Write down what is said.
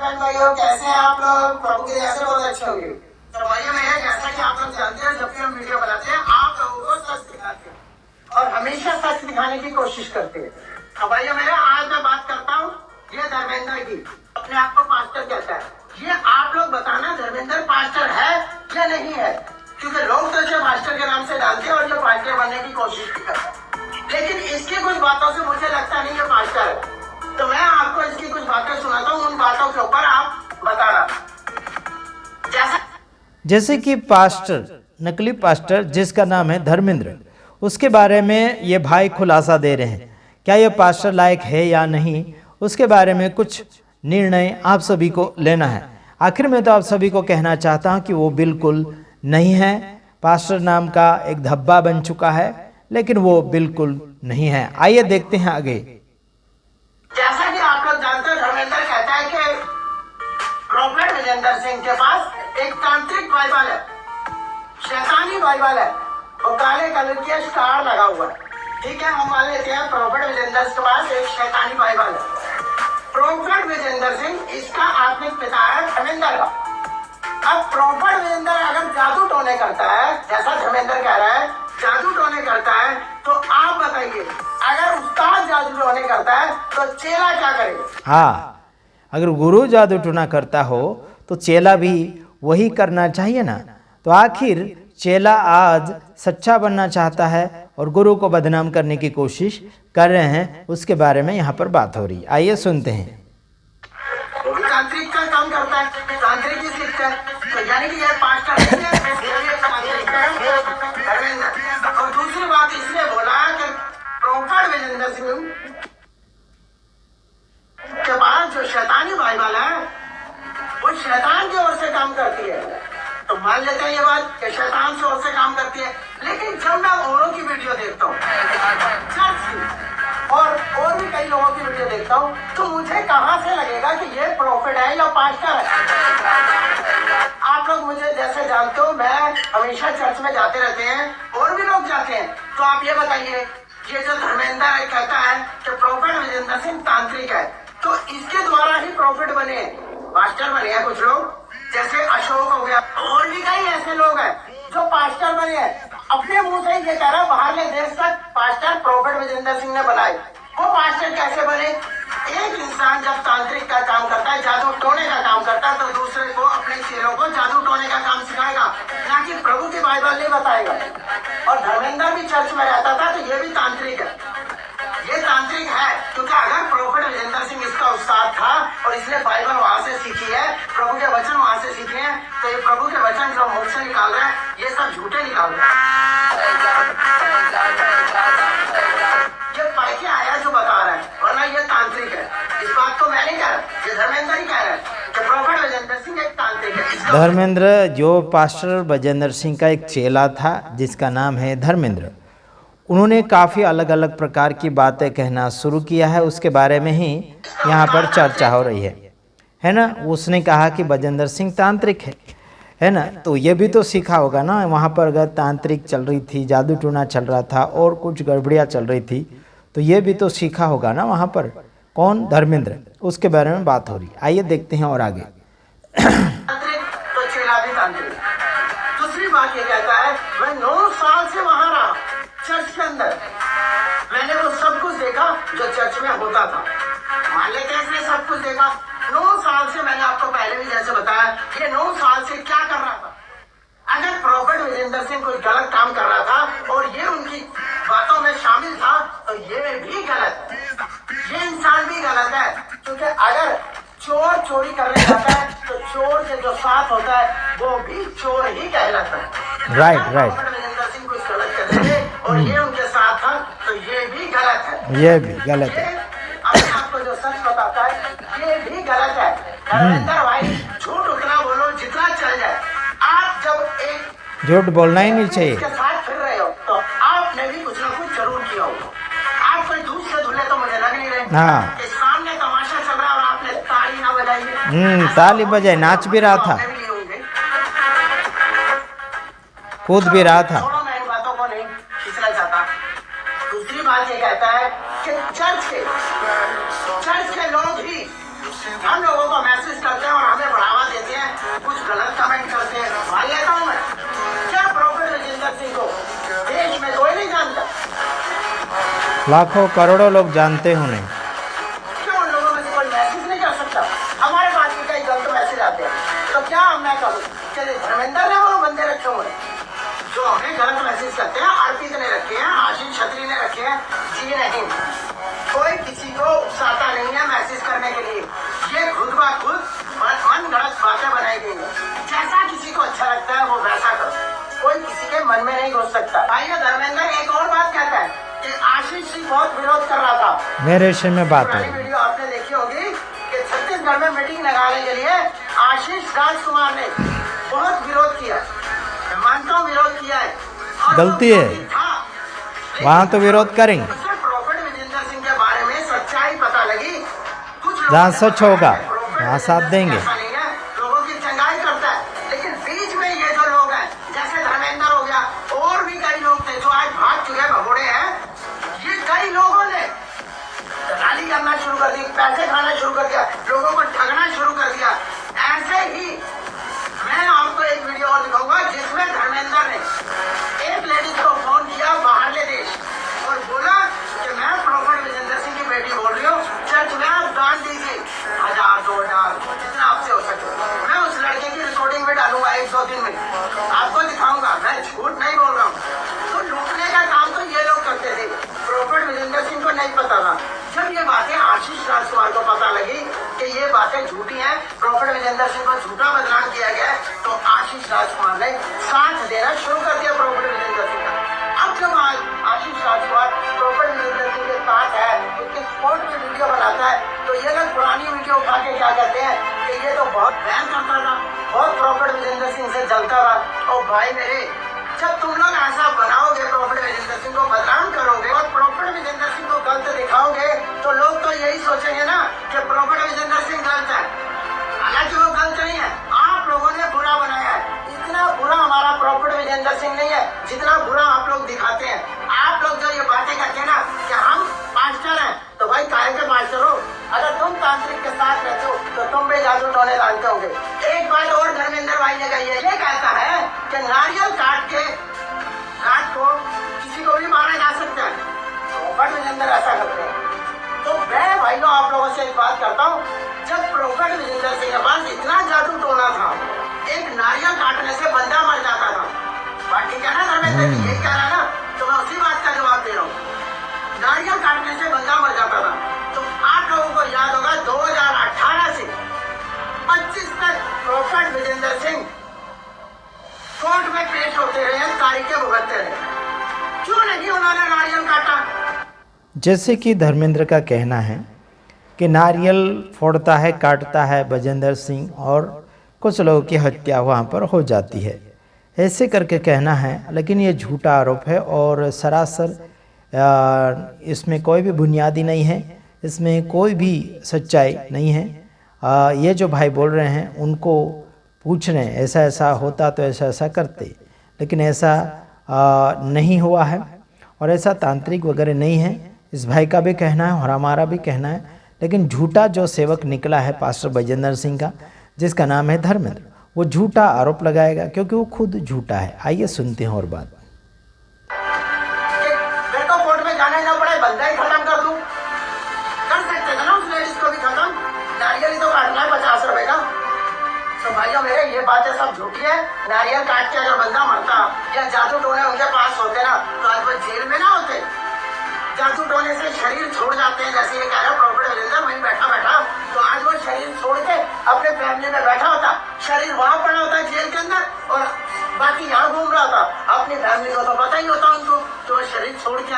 बहन भाइयों, कैसे हैं आप लोग? प्रभु की दया से बहुत अच्छे होंगे। तो भाइयों मेरे, जैसा कि आप लोग जानते हैं, जब भी हम वीडियो बनाते हैं आप लोगों को सच दिखाते हैं और हमेशा सच दिखाने की कोशिश करते हैं। तो भाइयों मेरे, आज मैं बात करता हूँ ये धर्मेंद्र की। अपने आप को पास्टर कहता है। ये आप लोग बताना धर्मेंद्र पास्टर है या नहीं है, क्योंकि लोग तो इसे पास्टर के नाम से डालते हैं और ये पास्टर बनने की कोशिश भी करते हैं, लेकिन इसकी कुछ बातों से मुझे लगता नहीं ये पास्टर है। तो मैं आपको इसकी कुछ बातें सुनाता हूँ, उन बातों के ऊपर आप बताना। जैसे कि पास्टर, नकली पास्टर जिसका नाम है धर्मेंद्र, उसके बारे में ये भाई खुलासा दे रहे हैं। क्या ये पास्टर लायक है या नहीं, उसके बारे में कुछ निर्णय आप सभी को लेना है। आखिर में तो आप सभी को कहना चाहता हूँ कि वो बिल्कुल नहीं है। पास्टर नाम का एक धब्बा बन चुका है, लेकिन वो बिल्कुल नहीं है। आइए देखते हैं आगे। जैसा कि आप लोग जानते हैं, धर्मेंद्र कहता है कि प्रॉफेट विजेंद्र सिंह के पास एक तांत्रिक बाइबल है, शैतानी बाइबल है, वो काले कलर की स्टार लगा हुआ है। ठीक है, हम मान लेते हैं प्रॉफेट विजेंद्र के पास एक शैतानी बाइबल है। प्रॉफेट विजेंद्र सिंह इसका आत्मिक पिता है धर्मेंद्र का। अब प्रॉफेट विजेंद्र अगर जादू टोने करता है, जैसा धर्मेंद्र कह रहा है जादू टोने करता है, तो आप बताइए अगर उस्ताद जादू टोने करता है तो चेला क्या करेगा? हाँ, अगर गुरु जादू टोना करता हो तो चेला भी वही करना चाहिए ना। तो आखिर चेला आज सच्चा बनना चाहता है और गुरु को बदनाम करने की कोशिश कर रहे हैं, उसके बारे में यहाँ पर बात हो रही है। आइए सुनते हैं। वो भी तांत्रिक का काम करता है, तांत्रिक ही सीखता है, तो यानी कि ये पास्टर नहीं है, ये तांत्रिक है धर्मेंद्र। और दूसरी बात इसलिए बोला कि प्रॉफेट विजेंद्र सिंह के पास जो शैतानी बाइबल है वो शैतान की ओर से काम करती है। तो मान लेते हैं ये बात कि शैतान की ओर से काम करती है, लेकिन जब मैं औरों की वीडियो देखता हूँ, चर्च की और भी कई लोगों की वीडियो देखता हूँ, तो मुझे कहाँ से लगेगा कि ये प्रॉफिट है या पास्टर है। आप लोग मुझे जैसे जानते हो, मैं हमेशा चर्च में जाते रहते हैं और भी लोग जाते हैं। तो आप ये बताइए, ये जो धर्मेंद्र कहता है कि प्रॉफिट विजेंद्र सिंह तांत्रिक है, तो इसके द्वारा ही प्रॉफिट बने, पास्टर बने हैं कुछ लोग, जैसे अशोक हो गया, और भी कई ऐसे लोग हैं जो पास्टर बने हैं। अपने मुंह से ही ये कह रहा है बाहरले देश तक पास्टर प्रॉफेट विजेंद्र सिंह ने बनाए। वो पास्टर कैसे बने? एक इंसान जब तांत्रिक का काम करता है, जादू टोने का काम करता है, तो दूसरे को, अपने चेलों को जादू टोने का काम सिखाएगा, ना कि प्रभु की बाइबल नहीं बताएगा। और धर्मेंद्र भी चर्च में रहता था, तो ये भी तांत्रिक है। ये तांत्रिक है क्योंकि अगर प्रॉफेट विजेंद्र सिंह इसका उस्ताद था और इसने बाइबल वहां से सीखी है, प्रभु के वचन वहां से सीखे हैं, तो ये प्रभु के वचन जो मुख से निकाल रहे हैं, ये सब झूठे निकाल रहे हैं। ये पढ़ के आया जो बता रहा है, वरना ये तांत्रिक है। इस बात को मैं नहीं कह रहा, ये धर्मेंद्र ही कह रहा है कि प्रॉफेट विजेंद्र सिंह एक तांत्रिक है। धर्मेंद्र जो पास्टर विजेंद्र सिंह का एक चेला था जिसका नाम है धर्मेंद्र, उन्होंने काफ़ी अलग अलग प्रकार की बातें कहना शुरू किया है। उसके बारे में ही यहाँ पर चर्चा हो रही है ना। उसने कहा कि विजेंद्र सिंह तांत्रिक है ना। तो ये भी तो सीखा होगा ना, वहाँ पर अगर तांत्रिक चल रही थी, जादू टूना चल रहा था और कुछ गड़बड़ियाँ चल रही थी, तो ये भी तो सीखा होगा ना वहाँ पर। कौन? धर्मेंद्र। उसके बारे में बात हो रही। आइए देखते हैं और आगे। तो चेला भी तांत्रिक। दूसरी बात ये कहता है, मैं 9 साल से वहां रहा चर्च के अंदर, मैंने वो सब कुछ देखा जो चर्च में होता था। मान लेते हैं इसने सब कुछ देखा। 9 साल से, मैंने आपको पहले भी जैसे बताया, ये 9 साल से क्या कर रहा था? अगर प्रॉफेट विजेंद्र सिंह कोई गलत काम कर रहा था और ये उनकी बातों में शामिल था, तो ये भी गलत है, ये इंसान भी गलत है। क्योंकि अगर चोर चोरी करने जाता है तो चोर के जो साथ होता है वो भी चोर ही कहलाता है। राइट। विजेंद्र सिंह कुछ गलत करेंगे और ये उनके साथ था, तो ये भी गलत है। ये भी गलत है। अपने आपको जो सच बताता है, ये भी गलत है। धर्मेंद्र भाई, झूठ उतना बोलो जितना चल जाए। आप जब एक झूठ बोलना ही नहीं चाहिए। के साथ फिर रहे हो तो आपने भी कुछ ना कुछ जरूर किया होगा। आप कोई दूध से धुले तो मुझे लग नहीं रहे। हाँ, सामने तमाशा चल रहा है और आपने ताली ना बजाई। ताली बजाई, नाच भी रहा था, कूद भी रहा था। मैं इन बातों को नहीं खींचना चाहता। दूसरी बात ये कहता है कि चर्च के लोग ही हम लोगों को मैसेज करते लाखों करोड़ों लोग जानते हैं उन्हें। क्यों उन लोगों में से कोई मैसेज नहीं कर सकता? हमारे पास भी कई गलत मैसेज आते हैं, तो क्या मैं कहूँ चलिए धर्मेंद्र ने वो बंदे रखे हुए जो हमें गलत मैसेज करते हैं। अर्पित ने रखे हैं, आशीष छतरी ने रखे हैं। जी नहीं, कोई किसी को उकसाता नहीं है मैसेज करने के लिए। ये खुद ब खुद मन गलत बातें बनाई गई है। जैसा किसी को अच्छा लगता है वो वैसा करो, कोई किसी के मन में नहीं घुस सकता। भाई धर्मेंद्र एक और बात कहता है कि आशीष सिंह बहुत विरोध कर रहा था। मेरे विषय में बात है। वीडियो आपने देखी होगी कि छत्तीसगढ़ में मीटिंग लगाने के लिए आशीष राजकुमार ने बहुत विरोध किया। मैं मानता हूँ विरोध किया है, गलती है, वहाँ तो विरोध करेंगे। प्रॉफिट विजेंद्र सिंह के बारे में सच्चाई पता लगी। कुछ जहाँ सच होगा वहाँ साथ देंगे। लोगों की चंगाई करता है, लेकिन बीच में ये जो लोग हैं जैसे धर्मेंद्र हो गया, और भी कई लोग थे जो आज भाग चुके भगोड़े हैं। ये कई लोगों ने दलाली करना शुरू कर दी, पैसे खाना शुरू कर दिया, लोगों को ठगना शुरू कर दिया। ऐसे ही मैं आपको एक वीडियो और दिखाऊंगा जिसमें धर्मेंद्र ने एक लेडीज को फोन किया बाहरले देश और बोला कि मैं प्रॉफिट विजेंद्र सिंह की बेटी बोल रही हूँ, चर्च में आप दान दीजिए 1000 2000 जितना आपसे हो सके। मैं उस लड़के की रिकॉर्डिंग में डालूंगा 1-2 दिन में, आपको दिखाऊंगा, मैं झूठ नहीं बोल रहा हूँ। तो लूटने का काम तो ये लोग करते थे, प्रॉफिट विजेंद्र सिंह को नहीं पता था। जब ये बातें आशीष राजकुमार को पता लगी कि ये बातें झूठी हैं, प्रॉफिट विजेंद्र सिंह को झूठा बदनाम किया गया, तो आशीष राजकुमार ने साथ देना शुरू कर दिया प्रॉफिट विजेंद्र सिंह का। अब जब आज आशीष राजकुमार प्रॉफिट विजेंद्र सिंह के साथ है, उसके स्पोर्ट में वीडियो बनाता है, तो ये लोग पुरानी वीडियो उठा के क्या कहते हैं कि ये तो बहुत बहन करता था, बहुत प्रॉफिट विजेंद्र सिंह से जलता था। और भाई मेरे, जब तुम लोग ऐसा बनाओगे, प्रॉफिट विजेंद्र सिंह को बदनाम करोगे और प्रॉफिट विजेंद्र सिंह को गलत दिखाओगे, तो लोग तो यही सोचेंगे ना कि प्रॉफिट विजेंद्र सिंह गलत है। हालांकि वो गलत नहीं है, आप लोगों ने बुरा बनाया है। इतना बुरा हमारा प्रॉफिट विजेंद्र सिंह नहीं है जितना बुरा आप लोग दिखाते हैं। आप लोग जो ये बातें करते हैं ना कि हम पास्टर हैं, तो भाई काहे के पास्टर हो? अगर तुम तांत्रिक के साथ रहते हो तो तुम भी जादू टोने जानते होंगे। एक बात और धर्मेंद्र भाई ने कही है, ये कहता है कि नारियल काट के रात को किसी को भी मारा जा सकता है, प्रॉफिट विजेंद्र ऐसा करते हैं। तो मैं भाइयों आप लोगों से एक बात करता हूँ, जब प्रॉफिट विजेंद्र सिंह के पास इतना जादू टोना था, एक नारियल काटने से बंदा मर जाता था। बात ठीक है ना धर्मेंद्र जी, ये कह रहा है ना, तो मैं उसी बात का जवाब दे रहा हूँ। नारियल काटने से बंदा मर जाता था। तो आप लोगों को याद होगा 2018 से 25 तक प्रॉफिट विजेंद्र सिंह कोर्ट में पेश होते रहे, तारीखें भुगतते रहे। क्यों नहीं उन्होंने नारियल काटा? जैसे कि धर्मेंद्र का कहना है कि नारियल फोड़ता है, काटता है विजेंद्र सिंह, और कुछ लोगों की हत्या वहाँ पर हो जाती है, ऐसे करके कहना है। लेकिन ये झूठा आरोप है और सरासर इसमें कोई भी बुनियादी नहीं है, इसमें कोई भी सच्चाई नहीं है। ये जो भाई बोल रहे हैं उनको पूछ रहे हैं ऐसा ऐसा होता तो ऐसा ऐसा करते, लेकिन ऐसा नहीं हुआ है और ऐसा तांत्रिक वगैरह नहीं है। इस भाई का भी कहना है और हमारा भी कहना है। लेकिन झूठा जो सेवक निकला है पास्टर विजेंद्र सिंह का, जिसका नाम है धर्मेंद्र, वो झूठा आरोप लगाएगा क्योंकि वो खुद झूठा है। आइए सुनते हैं और बात। मेरे को कोर्ट में जाना ही ना पड़े, बंदा ही खत्म कर दूं, कर सकते थे ना उस लेडीज को भी खत्म। नारियल ही तो काटना है 50 रुपए का। तो भाइयों मेरे, ये बातें सब झूठी है। नारियल काट के अगर बंदा मरता या जादू टोने उनके पास होते ना, तो आज वो जेल में ना होते। जादू टोने से शरीर छोड़ जाते हैं, जैसे ये कह रहा प्रॉफिट विजेंद्र वहीं बैठा बैठा, तो आज वो शरीर छोड़ के अपने फैमिली में बैठा होता, शरीर वहां पड़ा होता जेल के अंदर और बाकी यहाँ घूम रहा था। अपनी फैमिली को तो पता ही होता उनको, तो शरीर छोड़ के